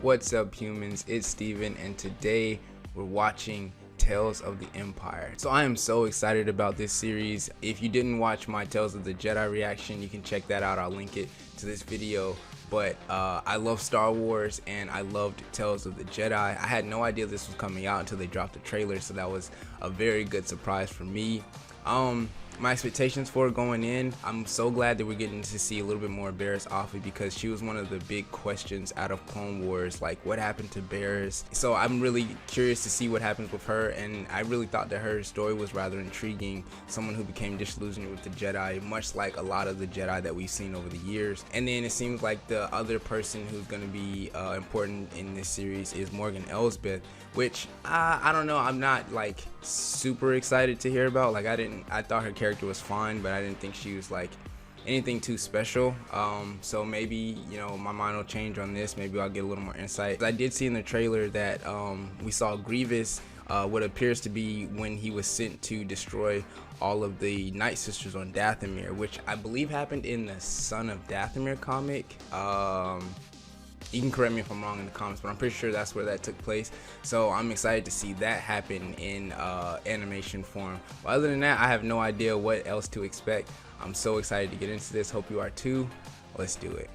What's up, humans? It's Steven, and today we're watching Tales of the Empire. So I am so excited about this series. If you didn't watch my Tales of the Jedi reaction, you can check that out. I'll link it to this video. But I love Star Wars and I loved Tales of the Jedi. I had no idea this was coming out until they dropped the trailer, so that was a very good surprise for me. My expectations for it going in, I'm so glad that we're getting to see a little bit more Barriss Offee, because she was one of the big questions out of Clone Wars, like what happened to Barriss. So I'm really curious to see what happens with her, and I really thought that her story was rather intriguing. Someone who became disillusioned with the Jedi, much like a lot of the Jedi that we've seen over the years. And then it seems like the other person who's going to be important in this series is Morgan Elsbeth, which I don't know, I'm not like super excited to hear about. Like I thought her character was fine, but I didn't think she was like anything too special. So maybe, you know, my mind will change on this. Maybe I'll get a little more insight. I did see in the trailer that we saw Grievous, what appears to be when he was sent to destroy all of the Night Sisters on Dathomir, which I believe happened in the Son of Dathomir comic. You can correct me if I'm wrong in the comments, but I'm pretty sure that's where that took place. So I'm excited to see that happen in animation form. But other than that, I have no idea what else to expect. I'm so excited to get into this. Hope you are too. Let's do it.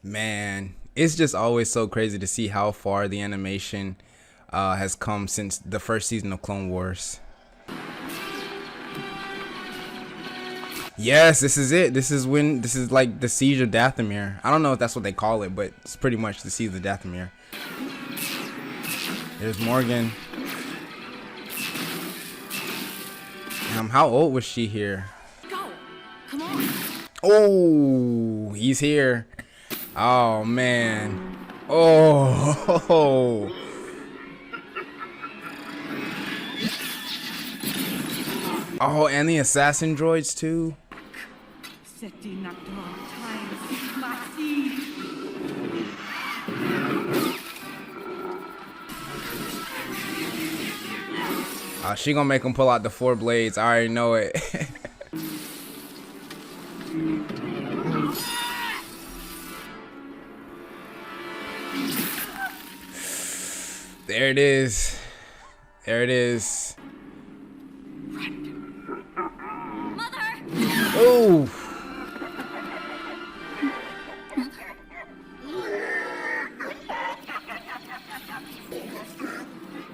Man, it's just always so crazy to see how far the animation has come since the first season of Clone Wars. Yes, this is it. This is like the Siege of Dathomir. I don't know if that's what they call it, but it's pretty much the Siege of Dathomir. There's Morgan. How old was she here? Go. Come on. Oh, he's here. Oh man. Oh. Oh, and the assassin droids too. She gonna make him pull out the 4 blades. I already know it. There it is. There it is. Mother. Oh.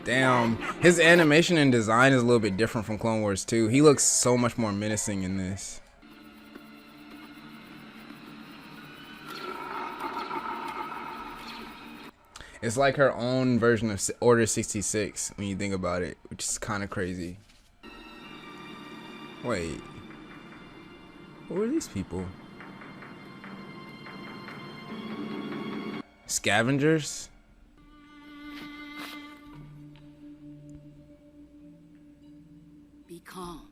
Damn, his animation and design is a little bit different from Clone Wars 2. He looks so much more menacing in this. It's like her own version of Order 66 when you think about it, which is kind of crazy. Wait, who are these people? Scavengers? Be calm.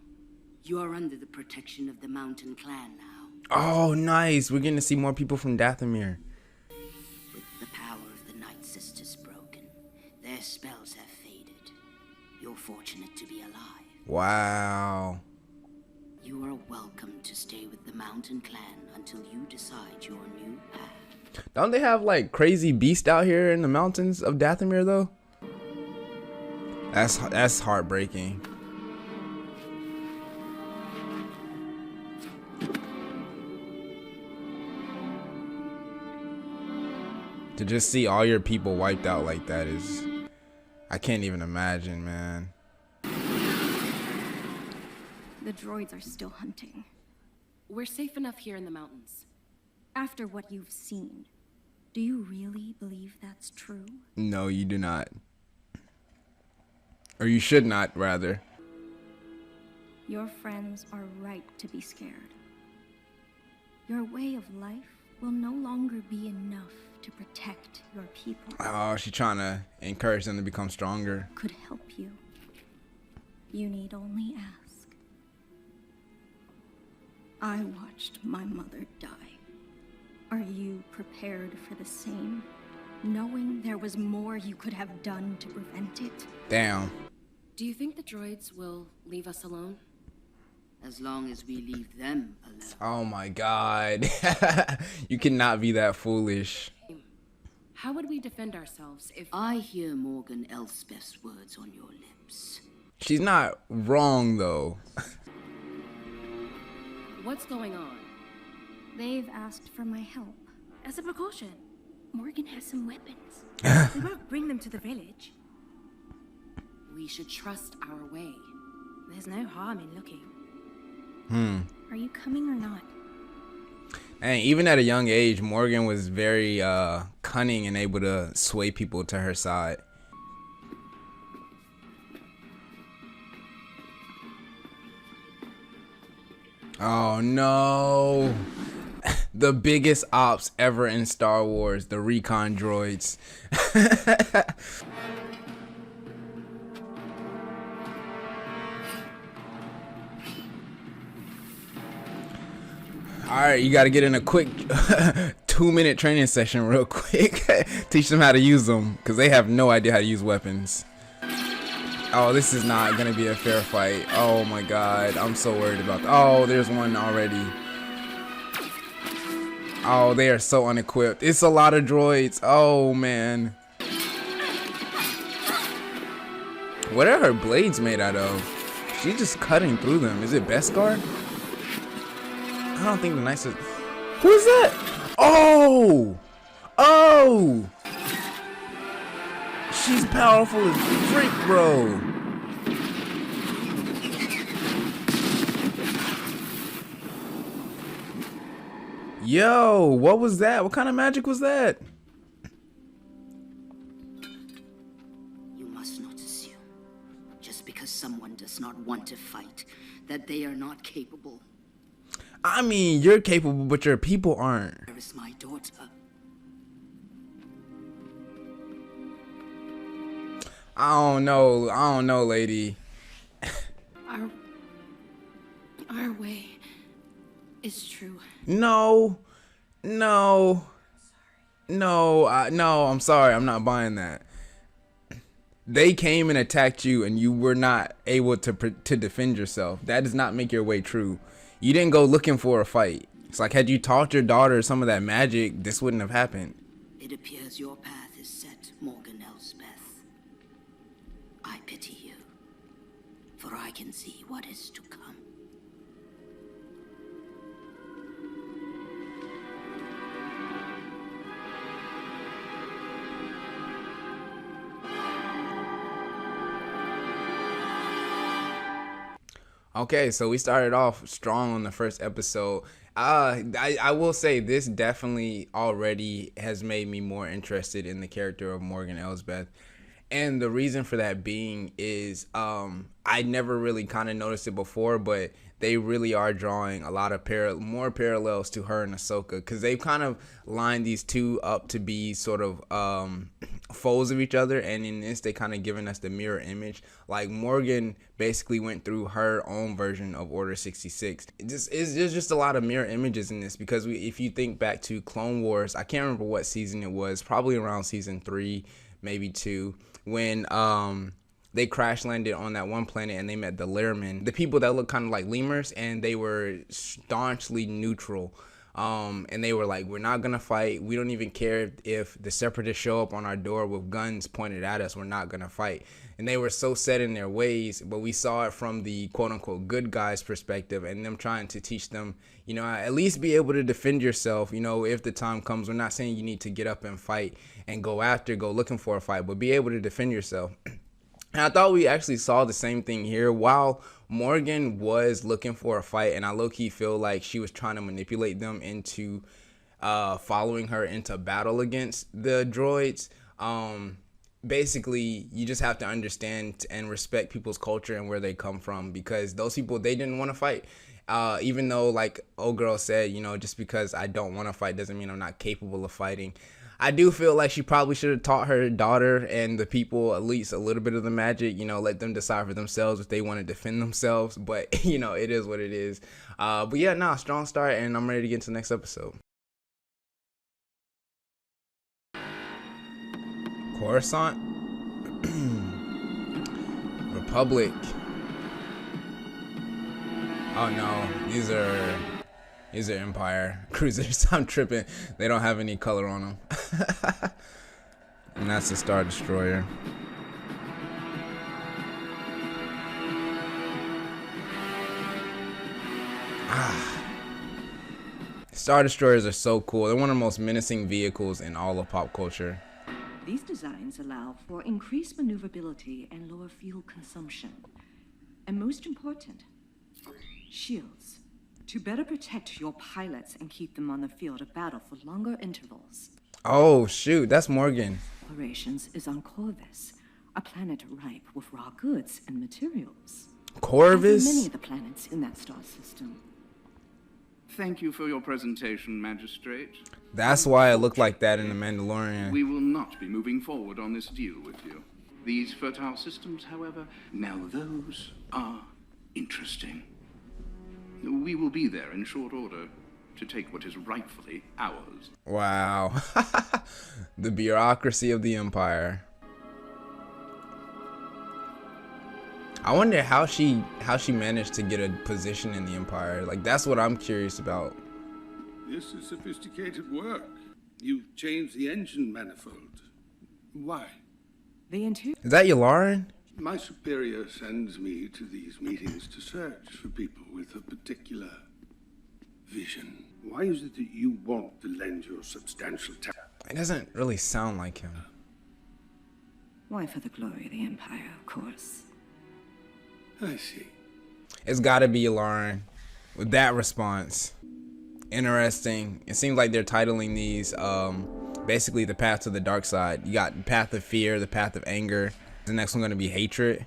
You are under the protection of the Mountain Clan now. Oh, nice. We're getting to see more people from Dathomir. With the power of the Night Sisters broken, their spells have faded. You're fortunate to be alive. Wow. You are welcome to stay with the Mountain Clan until you decide your new path. Don't they have like crazy beasts out here in the mountains of Dathomir though? That's heartbreaking. To just see all your people wiped out like that is, I can't even imagine, man. The droids are still hunting. We're safe enough here in the mountains. After what you've seen, do you really believe that's true? No, you do not. Or you should not, rather. Your friends are right to be scared. Your way of life will no longer be enough to protect your people. Oh, she's trying to encourage them to become stronger. Could help you. You need only ask. I watched my mother die. Are you prepared for the same? Knowing there was more you could have done to prevent it? Damn. Do you think the droids will leave us alone? as long as we leave them alone. Oh my god. You cannot be that foolish. How would we defend ourselves if... I hear Morgan Elspeth's words on your lips. She's not wrong though. What's going on? They've asked for my help. As a precaution, Morgan has some weapons. We won't bring them to the village. We should trust our way. There's no harm in looking. Are you coming or not? And even at a young age, Morgan was very cunning and able to sway people to her side. Oh no. The biggest ops ever in Star Wars, the recon droids. Alright, you gotta get in a quick 2-minute training session real quick. Teach them how to use them, because they have no idea how to use weapons. Oh, this is not gonna be a fair fight. Oh my god, I'm so worried about that. Oh, there's one already. Oh, they are so unequipped. It's a lot of droids. Oh man. What are her blades made out of? She's just cutting through them. Is it Beskar? I don't think the nicest. Who is that? Oh! Oh! She's powerful as freak, bro. Yo, what was that? What kind of magic was that? You must not assume, just because someone does not want to fight, that they are not capable. I mean, you're capable, but your people aren't. Where is my daughter? I don't know, lady. Our way is true. No, I'm sorry. I'm not buying that. They came and attacked you, and you were not able to defend yourself. That does not make your way true. You didn't go looking for a fight. It's like, had you taught your daughter some of that magic, this wouldn't have happened. It appears your path is set, Morgan Elspeth. I pity you, for I can see what is to come. Okay, so we started off strong on the first episode. I will say this definitely already has made me more interested in the character of Morgan Elsbeth. And the reason for that being is I never really kind of noticed it before, but they really are drawing a lot of more parallels to her and Ahsoka, because they've kind of lined these two up to be sort of foes of each other, and in this they kind of given us the mirror image. Like Morgan basically went through her own version of Order 66. There's just a lot of mirror images in this, because if you think back to Clone Wars, I can't remember what season it was, probably around season 3, maybe 2, when they crash landed on that one planet and they met the Learmen, the people that look kind of like lemurs, and they were staunchly neutral. And they were like, we're not gonna fight. We don't even care if the separatists show up on our door with guns pointed at us. We're not gonna fight. And they were so set in their ways, but we saw it from the quote unquote good guys perspective, and them trying to teach them, you know, at least be able to defend yourself, you know, if the time comes. We're not saying you need to get up and fight and go looking for a fight, but be able to defend yourself. And I thought we actually saw the same thing here. While Morgan was looking for a fight, and I low-key feel like she was trying to manipulate them into following her into battle against the droids. Basically, you just have to understand and respect people's culture and where they come from, because those people, they didn't want to fight. Even though, like old girl said, you know, just because I don't want to fight doesn't mean I'm not capable of fighting. I do feel like she probably should have taught her daughter and the people at least a little bit of the magic, you know, let them decide for themselves if they want to defend themselves. But, you know, it is what it is. But yeah, strong start, and I'm ready to get into the next episode. Coruscant? Republic. Oh no, these are Empire cruisers. I'm tripping. They don't have any color on them. And that's the Star Destroyer. Star Destroyers are so cool. They're one of the most menacing vehicles in all of pop culture. These designs allow for increased maneuverability and lower fuel consumption. And most important, shields. To better protect your pilots and keep them on the field of battle for longer intervals. Oh shoot, that's Morgan. Operations is on Corvus, a planet ripe with raw goods and materials. Corvus? As are many of the planets in that star system. Thank you for your presentation, Magistrate. That's why it looked like that in The Mandalorian. We will not be moving forward on this deal with you. These fertile systems, however, now those are interesting. We will be there in short order to take what is rightfully ours. Wow. The bureaucracy of the Empire. I wonder how she managed to get a position in the Empire. Like, that's what I'm curious about. This is sophisticated work. You've changed the engine manifold. Why? The interior. Is that Yularen? My superior sends me to these meetings to search for people with a particular vision. Why is it that you want to lend your substantial talent? It doesn't really sound like him. Why, for the glory of the Empire, of course. I see. It's gotta be Yularen with that response. Interesting. It seems like they're titling these basically the path to the dark side. You got the path of fear, the path of anger. The next one gonna be hatred.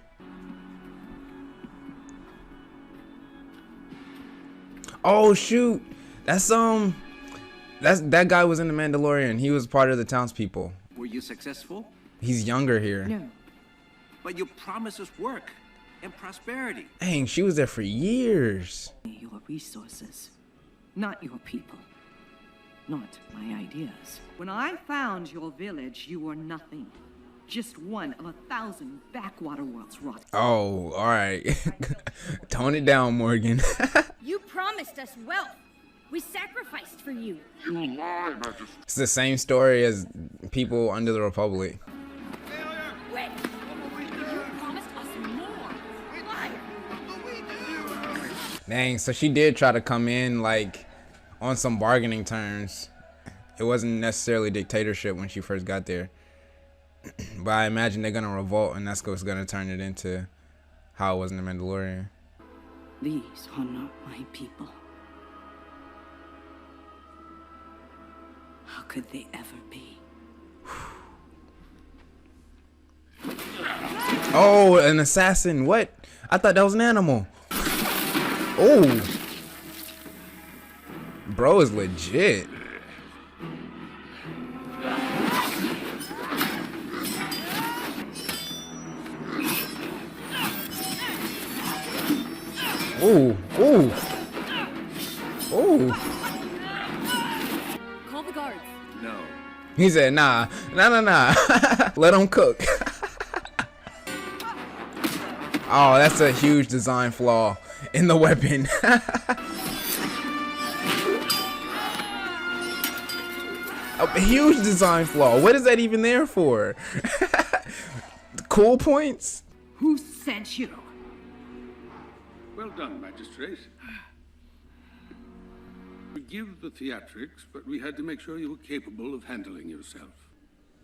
Oh shoot, that's that guy was in The Mandalorian. He was part of the townspeople. Were you successful? He's younger here. No. But you promised us work and prosperity. Dang, she was there for years. Your resources, not your people. Not my ideas. When I found your village, you were nothing. Just one of 1,000 backwater worlds rot. Oh, all right. Tone it down, Morgan. You promised us wealth. We sacrificed for you. You lie, Majesty. It's the same story as people under the Republic. Wait. You promised us more. Liar. Dang, so she did try to come in like on some bargaining terms. It wasn't necessarily dictatorship when she first got there. But I imagine they're gonna revolt, and that's what's gonna turn it into how it was in The Mandalorian. These are not my people. How could they ever be? Oh, an assassin! What? I thought that was an animal. Oh, bro is legit. Ooh, ooh, ooh. Call the guards. No. He said, nah. Let him cook. Oh, that's a huge design flaw in the weapon. A huge design flaw. What is that even there for? Cool points? Who sent you? Well done, Magistrate. Forgive the theatrics, but we had to make sure you were capable of handling yourself.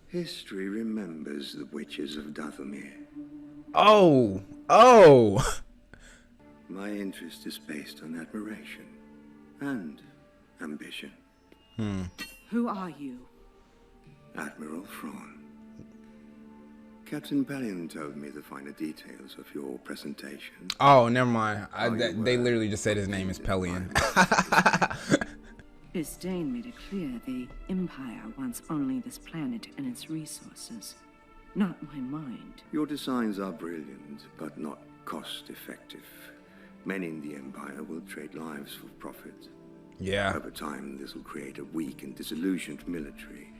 History remembers the witches of Dathomir. Oh. My interest is based on admiration and ambition. Who are you? Admiral Thrawn. Captain Pelion told me the finer details of your presentation. Oh, never mind. They literally just said his name is Pelion. Bisdain made it clear the Empire wants only this planet and its resources, not my mind. Your designs are brilliant, but not cost-effective. Men in the Empire will trade lives for profit. Yeah. Over time, this will create a weak and disillusioned military.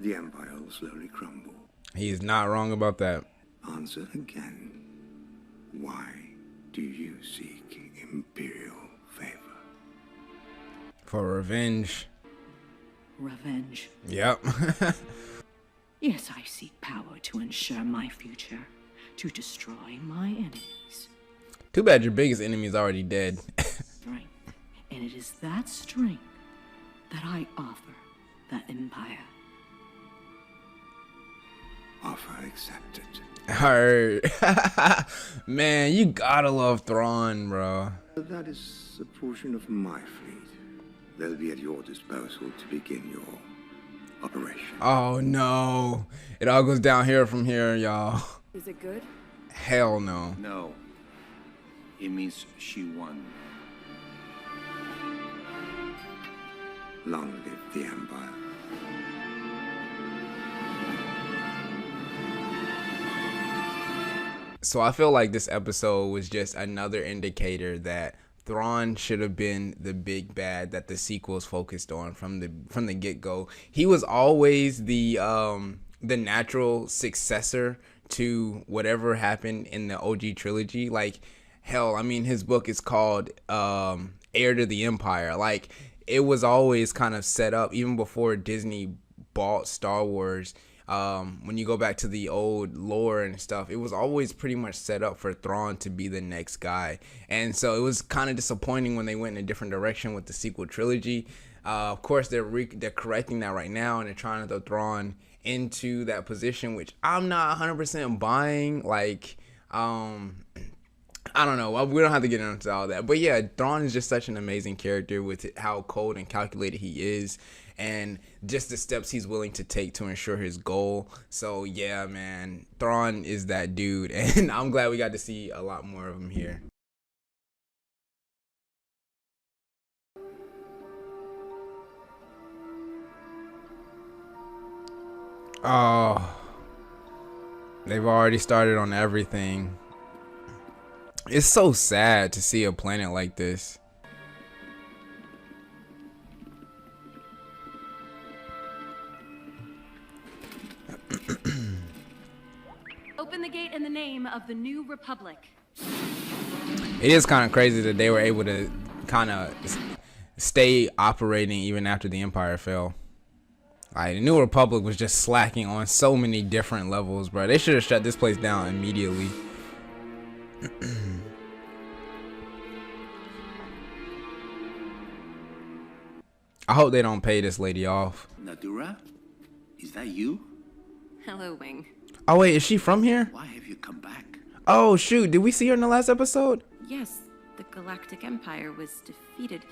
The Empire will slowly crumble. He is not wrong about that. Answer again. Why do you seek imperial favor. For revenge. Revenge. Yep. Yes, I seek power to ensure my future, to destroy my enemies. Too bad your biggest enemy is already dead. Strength. And it is that strength that I offer the Empire. Offer accepted. Heard. Man, you gotta love Thrawn, bro. That is a portion of my fleet. They'll be at your disposal to begin your operation. Oh no. It all goes down here from here, y'all. Is it good? Hell no. No. It means she won. Long live the Empire. So I feel like this episode was just another indicator that Thrawn should have been the big bad that the sequels focused on from the get-go. He was always the natural successor to whatever happened in the OG trilogy. Like, hell, I mean, his book is called Heir to the Empire. Like, it was always kind of set up even before Disney bought Star Wars. When you go back to the old lore and stuff, it was always pretty much set up for Thrawn to be the next guy. And so it was kind of disappointing when they went in a different direction with the sequel trilogy. Of course, they're correcting that right now, and they're trying to throw Thrawn into that position, which I'm not 100% buying. Like, I don't know. We don't have to get into all that. But yeah, Thrawn is just such an amazing character with how cold and calculated he is, and just the steps he's willing to take to ensure his goal. So yeah, man, Thrawn is that dude, and I'm glad we got to see a lot more of him here. Oh, they've already started on everything. It's so sad to see a planet like this. Open the gate in the name of the New Republic. It is kind of crazy that they were able to kind of stay operating even after the Empire fell. Like, the New Republic was just slacking on so many different levels, bro. They should have shut this place down immediately. I hope they don't pay this lady off. Nadura? Is that you? Hello, Wing. Oh wait, is she from here? Why have you come back? Oh shoot, did we see her in the last episode? Yes, the Galactic Empire was defeated.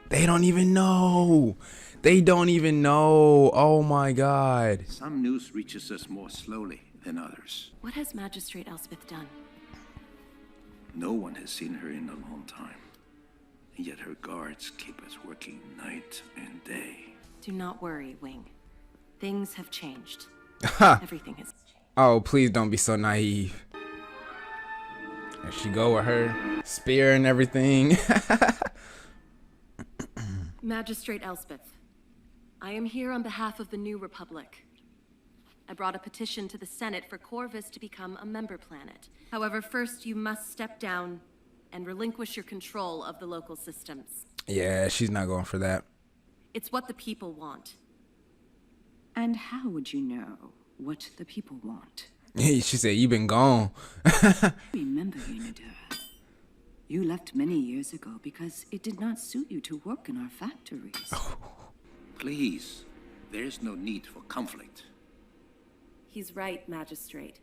They don't even know. They don't even know. Oh my god. Some news reaches us more slowly than others. What has Magistrate Elspeth done? No one has seen her in a long time. And yet her guards keep us working night and day. Do not worry, Wing. Things have changed. Everything has changed. Oh, please don't be so naive. There she go with her spear and everything. Magistrate Elspeth, I am here on behalf of the New Republic. I brought a petition to the Senate for Corvus to become a member planet. However, first you must step down and relinquish your control of the local systems. Yeah, she's not going for that. It's what the people want. And how would you know what the people want? She said, "You've been gone." Remember, Unidura, you left many years ago because it did not suit you to work in our factories. Please, there's no need for conflict. He's right, Magistrate.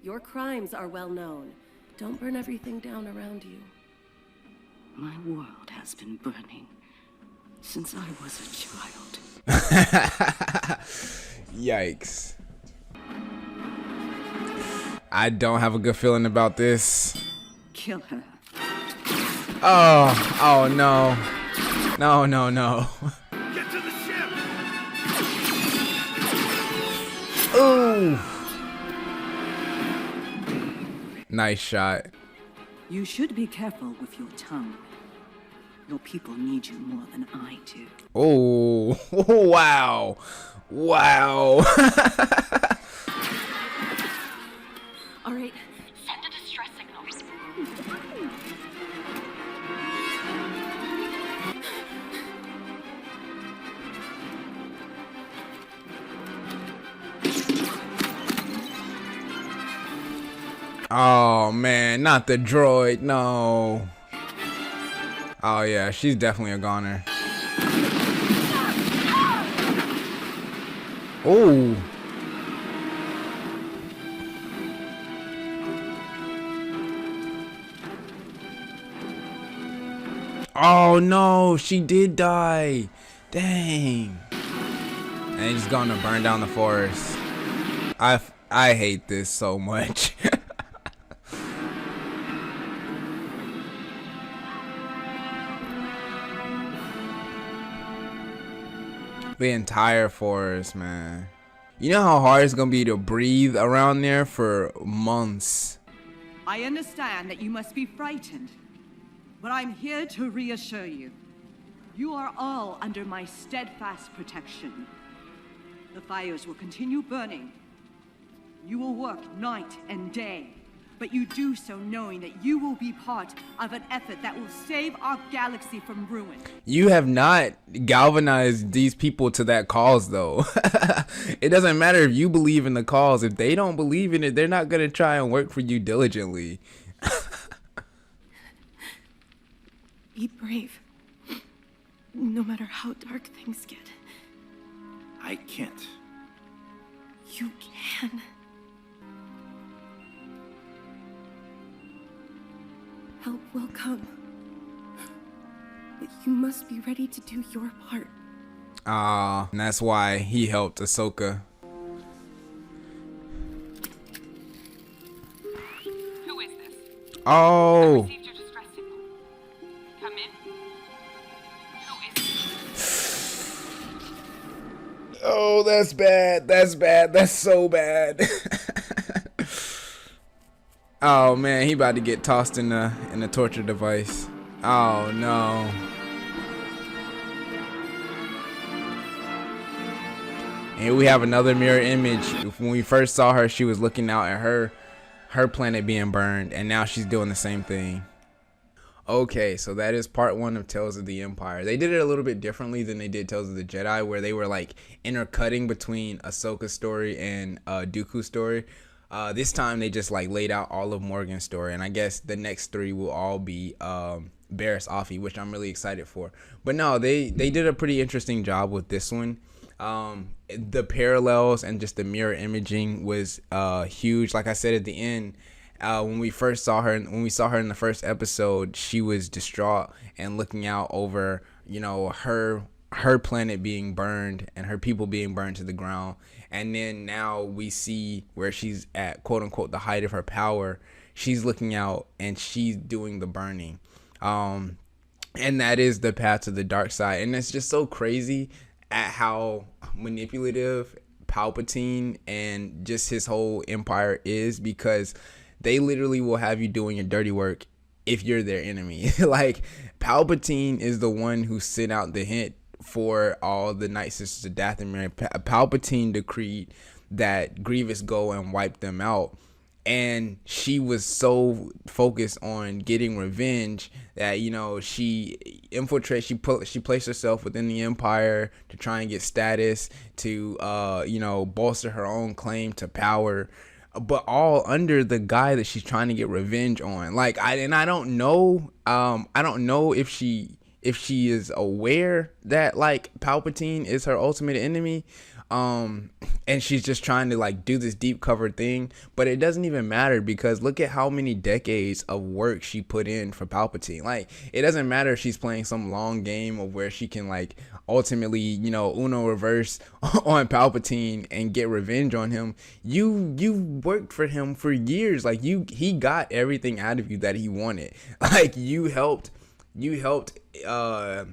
Your crimes are well known. Don't burn everything down around you. My world has been burning since I was a child. Yikes. I don't have a good feeling about this. Kill her. Oh no. No, no, no. Get to the ship! Ooh. Nice shot. You should be careful with your tongue. Your people need you more than I do. Oh, wow. Wow. All right, send a distress signal. Oh man, not the droid, no. Oh yeah, she's definitely a goner. Oh. Oh no, she did die. Dang. And he's gonna burn down the forest. I hate this so much. The entire forest, man. You know how hard it's gonna be to breathe around there for months. I understand that you must be frightened, but I'm here to reassure you. You are all under my steadfast protection. The fires will continue burning. You will work night and day, but you do so knowing that you will be part of an effort that will save our galaxy from ruin. You have not galvanized these people to that cause, though. It doesn't matter if you believe in the cause. If they don't believe in it, they're not going to try and work for you diligently. Be brave. No matter how dark things get. I can't. You can. Help will come. But you must be ready to do your part. And that's why he helped Ahsoka. Who is this? Oh. I received your distress signal. Come in. Who is it? Oh, that's bad. That's bad. That's so bad. Oh man, he about to get tossed in the torture device. Oh no. And we have another mirror image. When we first saw her, she was looking out at her planet being burned, and now she's doing the same thing. Okay, so that is part 1 of Tales of the Empire. They did it a little bit differently than they did Tales of the Jedi, where they were like intercutting between Ahsoka's story and Dooku's story. This time they just like laid out all of Morgan's story, and I guess the next 3 will all be Barriss Offee, which I'm really excited for. But no, they did a pretty interesting job with this one. The parallels and just the mirror imaging was huge. Like I said at the end, when we saw her in the first episode, she was distraught and looking out over, you know, her planet being burned and her people being burned to the ground. And then now we see where she's at, quote unquote, the height of her power. She's looking out and she's doing the burning. And that is the path to the dark side. And it's just so crazy at how manipulative Palpatine and just his whole empire is, because they literally will have you doing your dirty work if you're their enemy. Like, Palpatine is the one who sent out the hint for all the Night Sisters of Dathomir. Palpatine decreed that Grievous go and wipe them out, and she was so focused on getting revenge that, you know, she placed herself within the Empire to try and get status, to you know, bolster her own claim to power, but all under the guy that she's trying to get revenge on. Like, I don't know if she is aware that like Palpatine is her ultimate enemy, and she's just trying to like do this deep cover thing. But it doesn't even matter, because look at how many decades of work she put in for Palpatine. Like, it doesn't matter if she's playing some long game of where she can like ultimately, you know, Uno reverse on Palpatine and get revenge on him. You worked for him for years. Like, he got everything out of you that he wanted. Like, you helped the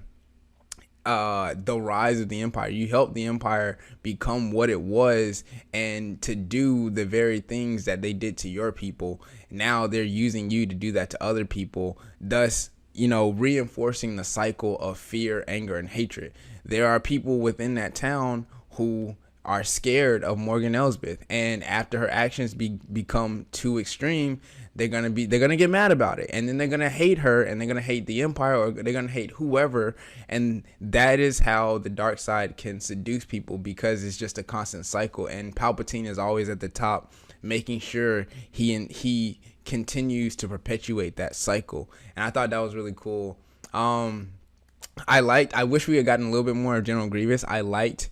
rise of the Empire. You helped the Empire become what it was, and to do the very things that they did to your people. Now they're using you to do that to other people, thus, you know, reinforcing the cycle of fear, anger, and hatred. There are people within that town who are scared of Morgan Elsbeth, and after her actions become too extreme, they're gonna get mad about it, and then they're gonna hate her, and they're gonna hate the Empire, or they're gonna hate whoever. And that is how the dark side can seduce people, because it's just a constant cycle. And Palpatine is always at the top, making sure he continues to perpetuate that cycle. And I thought that was really cool. I wish we had gotten a little bit more of General Grievous. I liked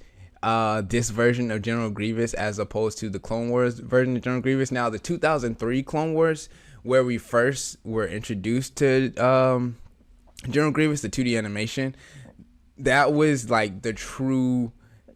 this version of General Grievous as opposed to the Clone Wars version of General Grievous. Now, the 2003 Clone Wars, where we first were introduced to General Grievous, the 2D animation, that was like the true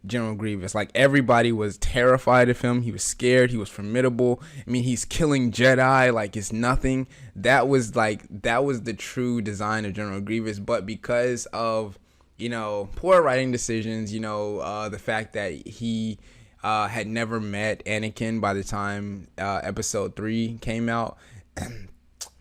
General Grievous. Like, everybody was terrified of him. He was scared. He was formidable. I mean, he's killing Jedi like it's nothing. That was the true design of General Grievous. But because of, you know, poor writing decisions, you know, the fact that he had never met Anakin by the time episode 3 came out,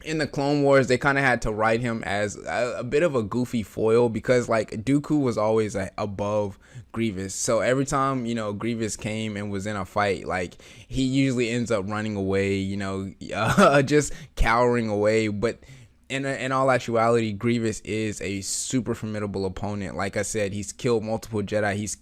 in the Clone Wars, they kind of had to write him as a bit of a goofy foil, because like Dooku was always above Grievous. So every time, you know, Grievous came and was in a fight, like, he usually ends up running away, you know, just cowering away. But in all actuality, Grievous is a super formidable opponent. Like I said, he's killed multiple Jedi.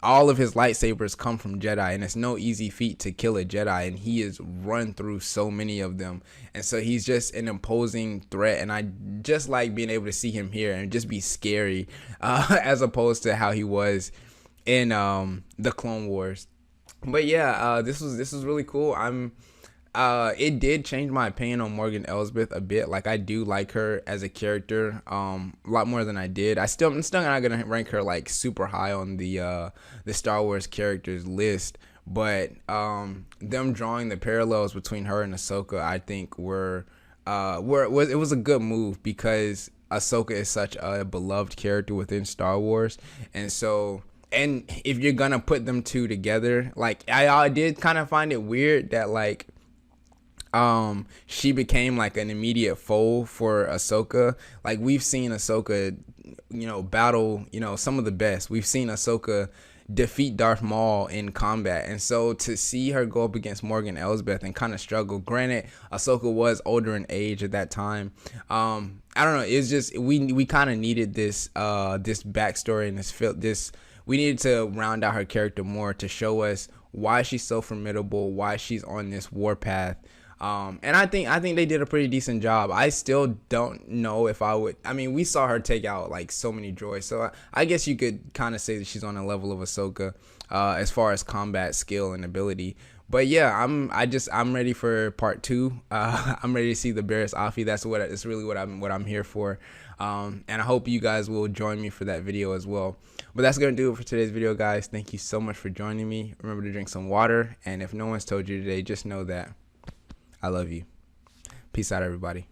All of his lightsabers come from Jedi, and it's no easy feat to kill a Jedi, and he has run through so many of them. And so he's just an imposing threat, and I just like being able to see him here and just be scary, as opposed to how he was in the Clone Wars. But yeah, this was really cool. It did change my opinion on Morgan Elsbeth a bit. Like, I do like her as a character a lot more than I did. I'm still not gonna rank her like super high on the Star Wars characters list, but them drawing the parallels between her and Ahsoka, I think it was a good move, because Ahsoka is such a beloved character within Star Wars. And so, and if you're gonna put them two together, like, I did kind of find it weird that like she became like an immediate foe for Ahsoka. Like, we've seen Ahsoka, you know, battle, you know, some of the best. We've seen Ahsoka defeat Darth Maul in combat, and so to see her go up against Morgan Elsbeth and kind of struggle. Granted, Ahsoka was older in age at that time. I don't know. It's just we kind of needed this backstory and this. We needed to round out her character more to show us why she's so formidable, why she's on this warpath. And I think they did a pretty decent job. I still don't know if I would. I mean, we saw her take out like so many droids, so I guess you could kind of say that she's on a level of Ahsoka as far as combat skill and ability. But yeah, I'm ready for part 2. I'm ready to see the Barriss Offee. It's really what I'm here for. And I hope you guys will join me for that video as well. But that's gonna do it for today's video, guys. Thank you so much for joining me. Remember to drink some water, and if no one's told you today, just know that I love you. Peace out, everybody.